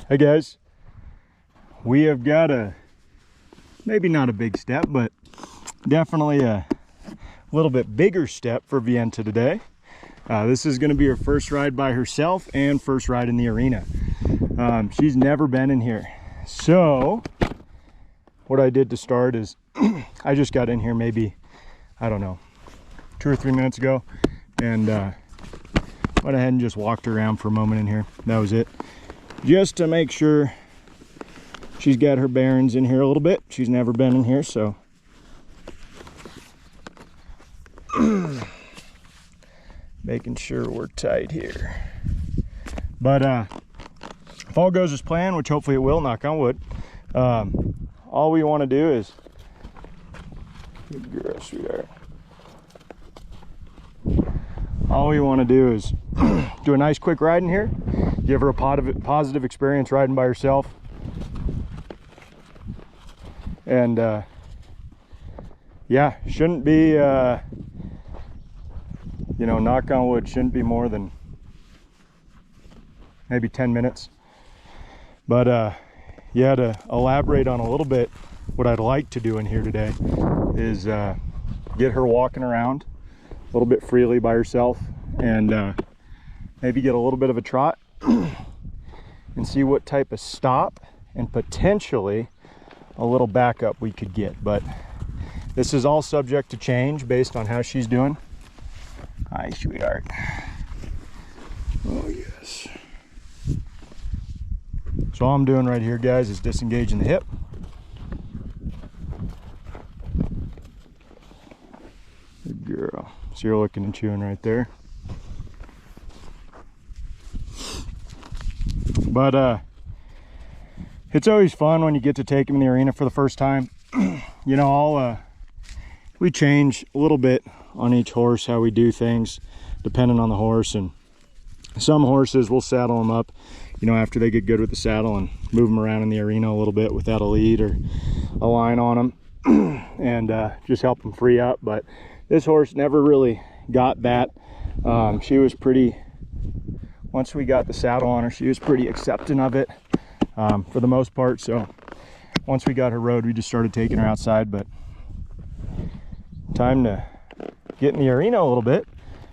Hey guys, we have got a, maybe not a big step, but definitely a little bit bigger step for Vienta today. This is going to be her first ride by herself and first ride in the arena. She's never been in here. So what I did to start is I just got in here maybe, I don't know, 2 or 3 minutes ago, and went ahead and just walked around for a moment in here. That was it. Just to make sure she's got her bearings in here a little bit. She's never been in here, so making sure we're tight here. But if all goes as planned, which hopefully it will, knock on wood, all we want to do is, good girl, sweetheart. All we want to do is do a nice quick ride in here, give her a positive experience riding by herself, and yeah, shouldn't be, you know, knock on wood, shouldn't be more than maybe 10 minutes. But yeah, to elaborate on a little bit, what I'd like to do in here today is get her walking around a little bit freely by herself, and maybe get a little bit of a trot and see what type of stop and potentially a little backup we could get. But this is all subject to change based on how she's doing. Hi, sweetheart. Oh yes. So all I'm doing right here, guys, is disengaging the hip. Good girl. So you're looking and chewing right there. But it's always fun when you get to take them in the arena for the first time. You know, we change a little bit on each horse how we do things depending on the horse, and some horses we'll saddle them up, you know, after they get good with the saddle, and move them around in the arena a little bit without a lead or a line on them and just help them free up. But this horse never really got that. She was pretty, once we got the saddle on her, she was pretty accepting of it for the most part. So once we got her rode, we just started taking her outside. But time to get in the arena a little bit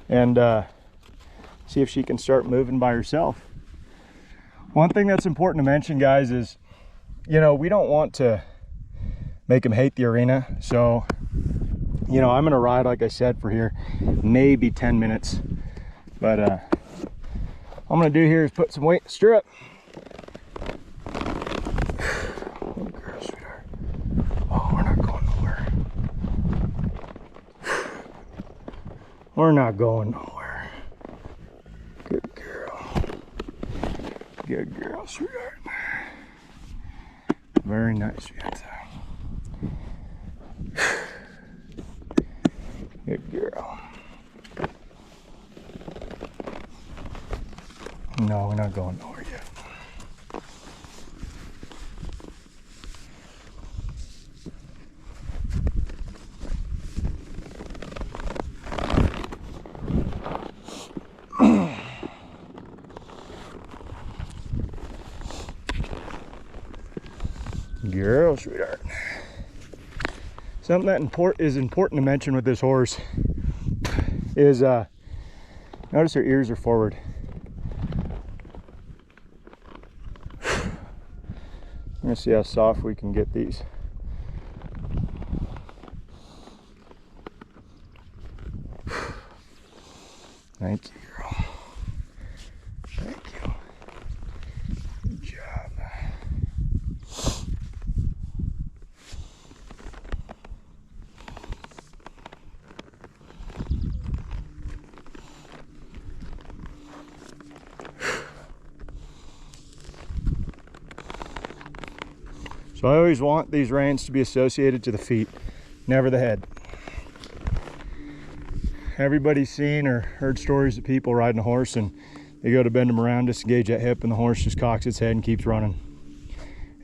and see if she can start moving by herself. One thing that's important to mention, guys, is, you know, we don't want to make them hate the arena. So, you know, I'm gonna ride, like I said, for here maybe 10 minutes. But all I'm gonna do here is put some weight in the stirrup. Oh, girl, sweetheart. Oh, we're not going nowhere. We're not going nowhere. Good girl. Good girl, sweetheart. Very nice, Vienta. Good girl. No, we're not going nowhere yet. Girl, sweetheart. Something that is important to mention with this horse is notice her ears are forward. I'm gonna see how soft we can get these. Thank you, girl. Thank you. Good job. So I always want these reins to be associated to the feet, never the head. Everybody's seen or heard stories of people riding a horse and they go to bend them around, disengage that hip, and the horse just cocks its head and keeps running.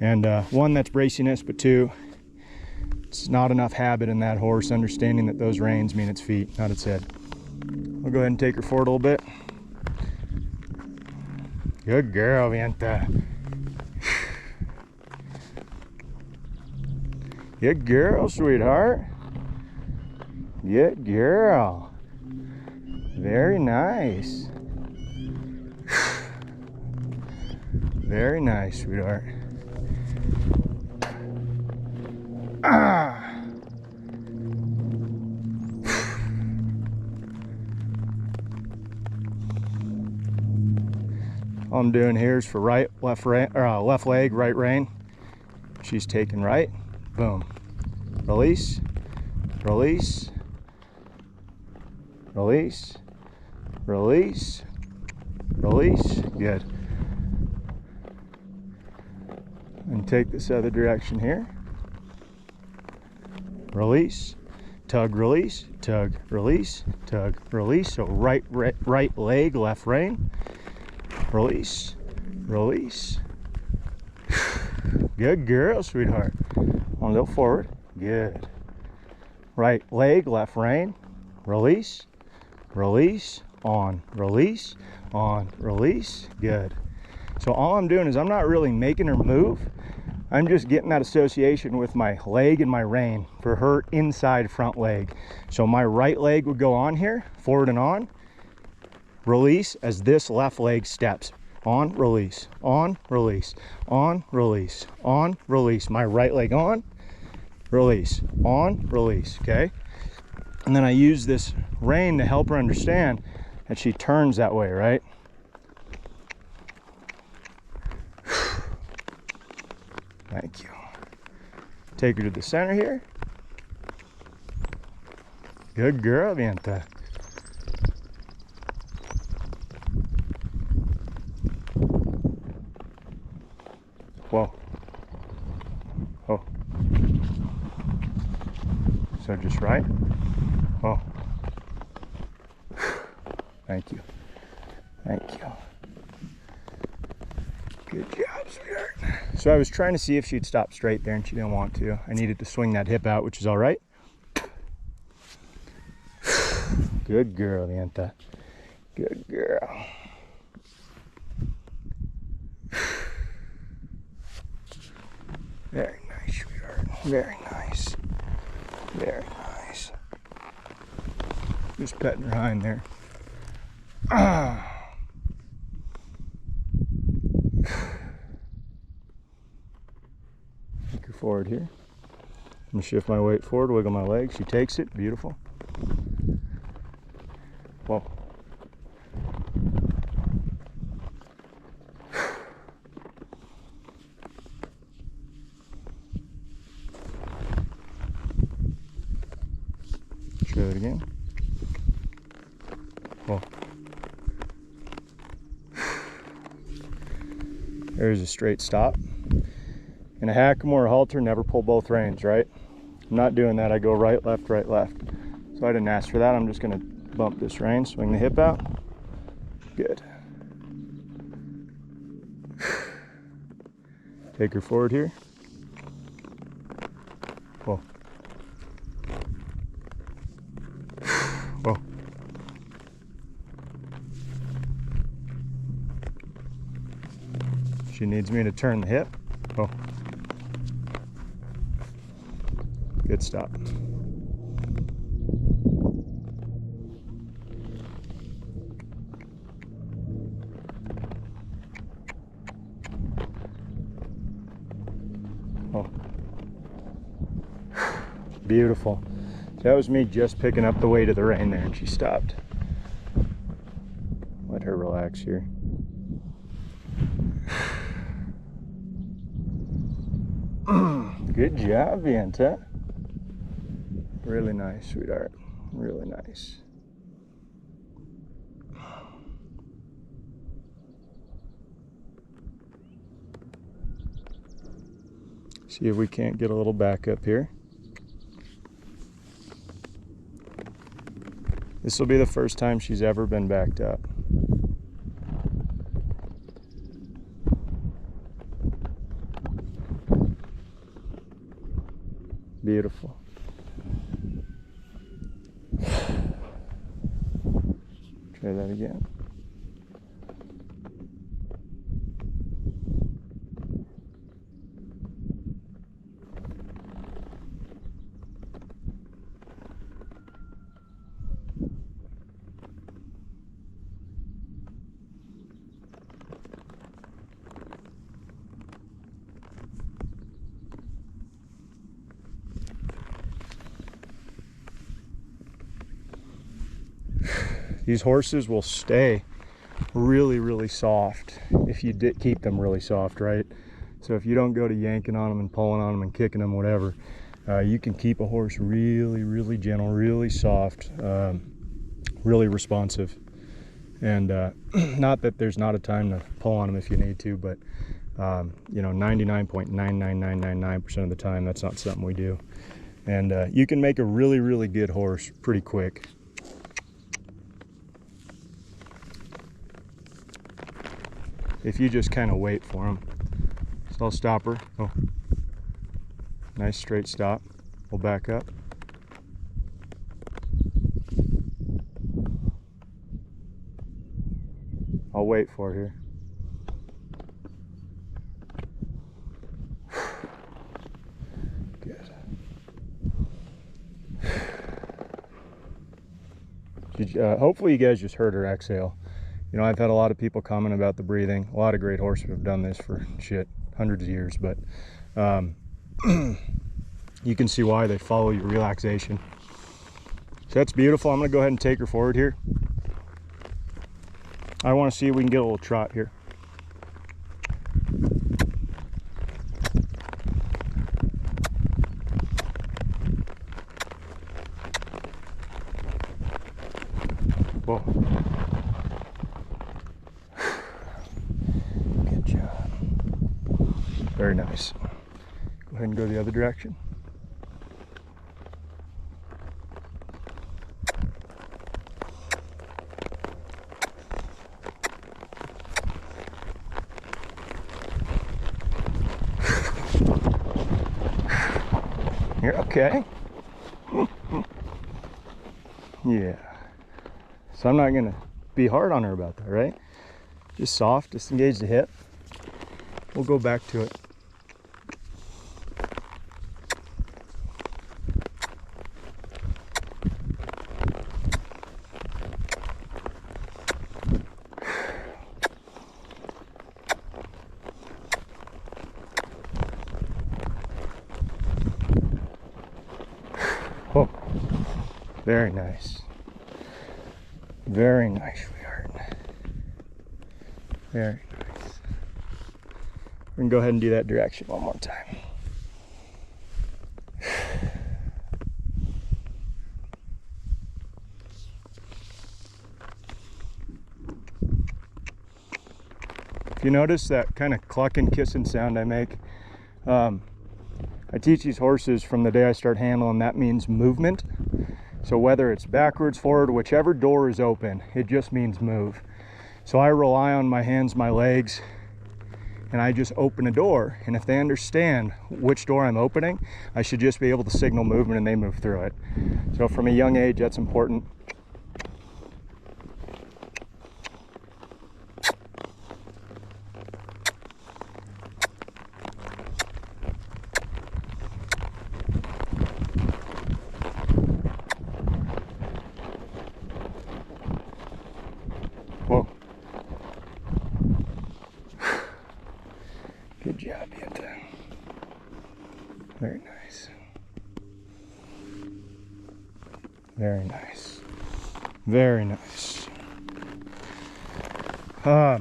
And one, that's braciness, but two, it's not enough habit in that horse understanding that those reins mean its feet, not its head. We'll go ahead and take her forward a little bit. Good girl, Vienta. Good girl, sweetheart. Good girl. Very nice. Very nice, sweetheart. Ah. All I'm doing here is for right, left, left leg, right rein. She's taking right. Boom. Release. Release. Release. Release. Release. Good. And take this other direction here. Release. Tug, release. Tug, release. Tug, release. So right leg, left rein. Release. Release. Good girl, sweetheart. One little forward. Good. Right leg, left rein. Release. Release. On. Release. On. Release. Good. So all I'm doing is I'm not really making her move. I'm just getting that association with my leg and my rein for her inside front leg. So my right leg would go on here, forward and on. Release as this left leg steps. On, release, on, release, on, release, on, release. My right leg on, release, on, release, okay? And then I use this rein to help her understand that she turns that way, right? Thank you. Take her to the center here. Good girl, Vienta. Whoa. Oh. So just right. Oh. Thank you. Thank you. Good job, sweetheart. So I was trying to see if she'd stop straight there and she didn't want to. I needed to swing that hip out, which is all right. Good girl, Vienta. Good girl. Very nice, sweetheart. Very nice. Very nice. Just petting her hind there. Ah. Take her forward here. I'm gonna shift my weight forward, wiggle my leg. She takes it. Beautiful. Whoa. Try it again. Whoa. There's a straight stop. In a hackam or a halter, never pull both reins, right? I'm not doing that. I go right, left, right, left. So I didn't ask for that. I'm just gonna bump this rein, swing the hip out. Good. Take her forward here. Whoa. Whoa. She needs me to turn the hip. Oh. Good stop. Oh. Beautiful. That was me just picking up the weight of the rein there and she stopped. Let her relax here. Good job, Vienta. Really nice, sweetheart. Really nice. See if we can't get a little back up here. This will be the first time she's ever been backed up. Beautiful. Try that again. These horses will stay really, really soft if you keep them really soft, right? So if you don't go to yanking on them and pulling on them and kicking them, whatever, you can keep a horse really, really gentle, really soft, really responsive. And not that there's not a time to pull on them if you need to, but you know, 99.99999% of the time, that's not something we do. And you can make a really, really good horse pretty quick. If you just kind of wait for them. So I'll stop her. Oh, nice straight stop. We'll back up. I'll wait for her here. Good. Hopefully you guys just heard her exhale. You know, I've had a lot of people comment about the breathing. A lot of great horses have done this for hundreds of years, but you can see why they follow your relaxation. So that's beautiful. I'm gonna go ahead and take her forward here. I want to see if we can get a little trot here. Whoa. Good job. Very nice. Go ahead and go the other direction. You're okay. Yeah. So I'm not gonna be hard on her about that, right? Just soft, just engage the hip. We'll go back to it. Oh, very nice. Very nice, sweetheart. Very nice. We're gonna go ahead and do that direction one more time. If you notice that kind of clucking, kissing sound I make, I teach these horses from the day I start handling, that means movement. So whether it's backwards, forward, whichever door is open, it just means move. So I rely on my hands, my legs, and I just open a door. And if they understand which door I'm opening, I should just be able to signal movement and they move through it. So from a young age, that's important. Whoa. Good job, Vienta. Very nice. Very nice. Very nice. I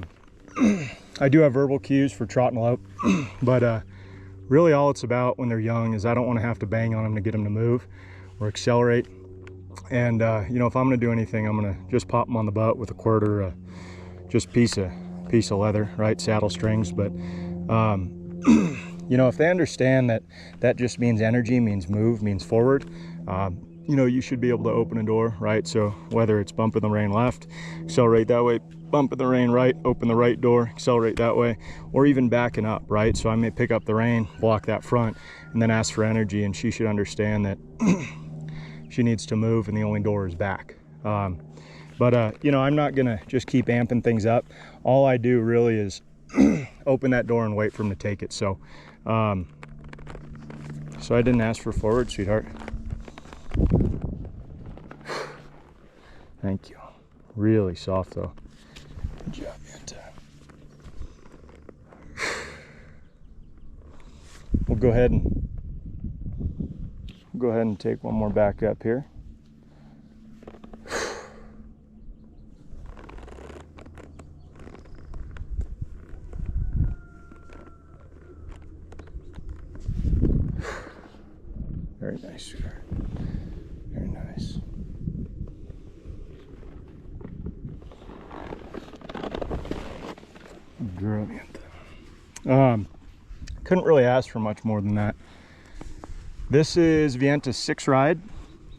do have verbal cues for trot and lope, but really all it's about when they're young is I don't want to have to bang on them to get them to move or accelerate. And you know, if I'm going to do anything, I'm going to just pop them on the butt with a quirt or just piece of leather, right? Saddle strings. But you know, if they understand that that just means energy, means move, means forward, you know, you should be able to open a door, right? So whether it's bump in the rein left, accelerate that way, bump in the rein right, open the right door, accelerate that way, or even backing up, right? So I may pick up the rein, block that front, and then ask for energy, and she should understand that she needs to move and the only door is back. But you know, I'm not gonna just keep amping things up. All I do really is open that door and wait for him to take it. So so I didn't ask for forward, sweetheart. Thank you. Really soft though. Good job, Vienta. We'll go ahead and take one more back up here. Very nice, sweetheart. Very nice. Girl, Vienta. Couldn't really ask for much more than that. This is Vienta's 6th ride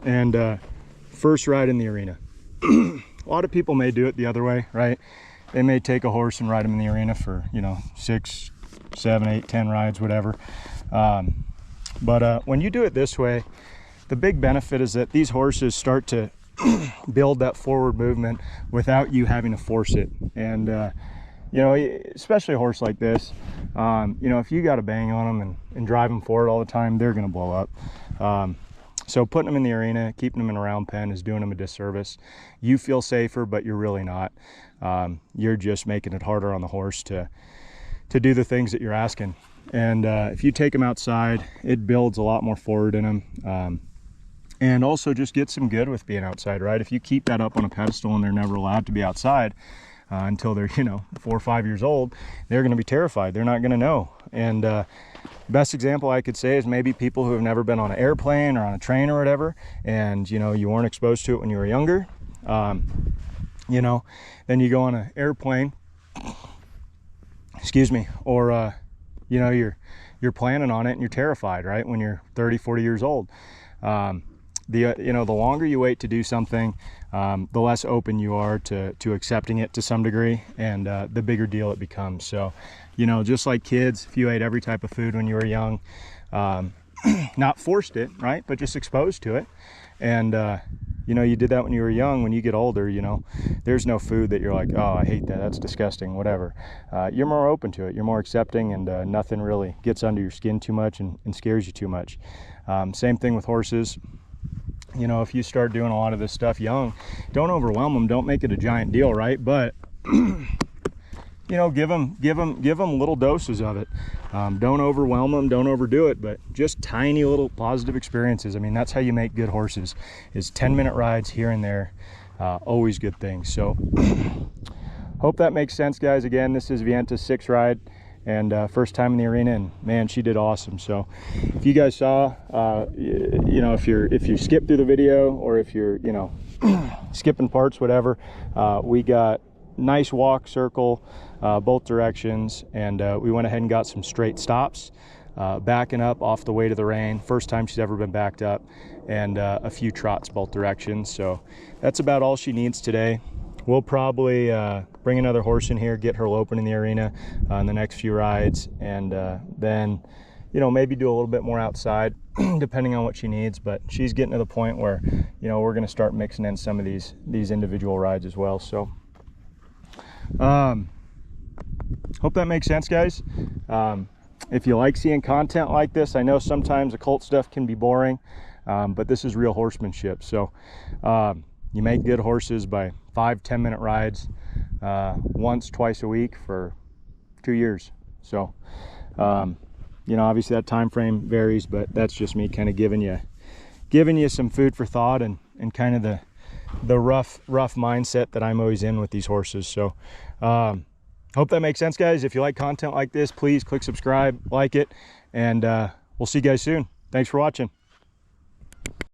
and first ride in the arena. A lot of people may do it the other way, right? They may take a horse and ride him in the arena for, you know, 6, 7, 8, 10 rides, whatever. But when you do it this way, the big benefit is that these horses start to build that forward movement without you having to force it. And you know, especially a horse like this, you know, if you got a bang on them and drive them forward all the time, they're going to blow up. So putting them in the arena, keeping them in a round pen is doing them a disservice. You feel safer, but you're really not. You're just making it harder on the horse to do the things that you're asking. And if you take them outside, it builds a lot more forward in them. And also just gets them good with being outside, right? If you keep that up on a pedestal and they're never allowed to be outside, until they're, you know, 4 or 5 years old, they're going to be terrified. They're not going to know. And best example I could say is maybe people who have never been on an airplane or on a train or whatever, and you know, you weren't exposed to it when you were younger. You know, then you go on an airplane, excuse me, or you know, you're planning on it and you're terrified, right, when you're 30, 40 years old. You know, the longer you wait to do something, the less open you are to accepting it to some degree, and the bigger deal it becomes. So, you know, just like kids, if you ate every type of food when you were young, not forced it, right, but just exposed to it, and you know, you did that when you were young. When you get older, you know, there's no food that you're like, oh, I hate that, that's disgusting, whatever. You're more open to it, you're more accepting, and nothing really gets under your skin too much and scares you too much. Same thing with horses. You know, if you start doing a lot of this stuff young, don't overwhelm them, don't make it a giant deal, right? But you know, give them little doses of it. Don't overwhelm them, don't overdo it, but just tiny little positive experiences. I mean, that's how you make good horses, is 10-minute rides here and there. Always good things. So hope that makes sense, guys. Again, this is Vienta's 6th ride and first time in the arena, and man, she did awesome. So if you guys saw, you know, if you skip through the video, or if you're, you know, skipping parts, whatever, we got nice walk, circle, both directions, and we went ahead and got some straight stops, backing up off the way to the rein, first time she's ever been backed up, and a few trots both directions. So that's about all she needs today. We'll probably bring another horse in here, get her open in the arena in the next few rides, and then, you know, maybe do a little bit more outside depending on what she needs. But she's getting to the point where, you know, we're going to start mixing in some of these individual rides as well. So hope that makes sense, guys. If you like seeing content like this, I know sometimes the colt stuff can be boring, but this is real horsemanship. So you make good horses by 5-10 minute rides, once, twice a week for 2 years. So you know, obviously that time frame varies, but that's just me kind of giving you some food for thought, and kind of the rough mindset that I'm always in with these horses. So hope that makes sense, guys. If you like content like this, please click subscribe, like it, and we'll see you guys soon. Thanks for watching.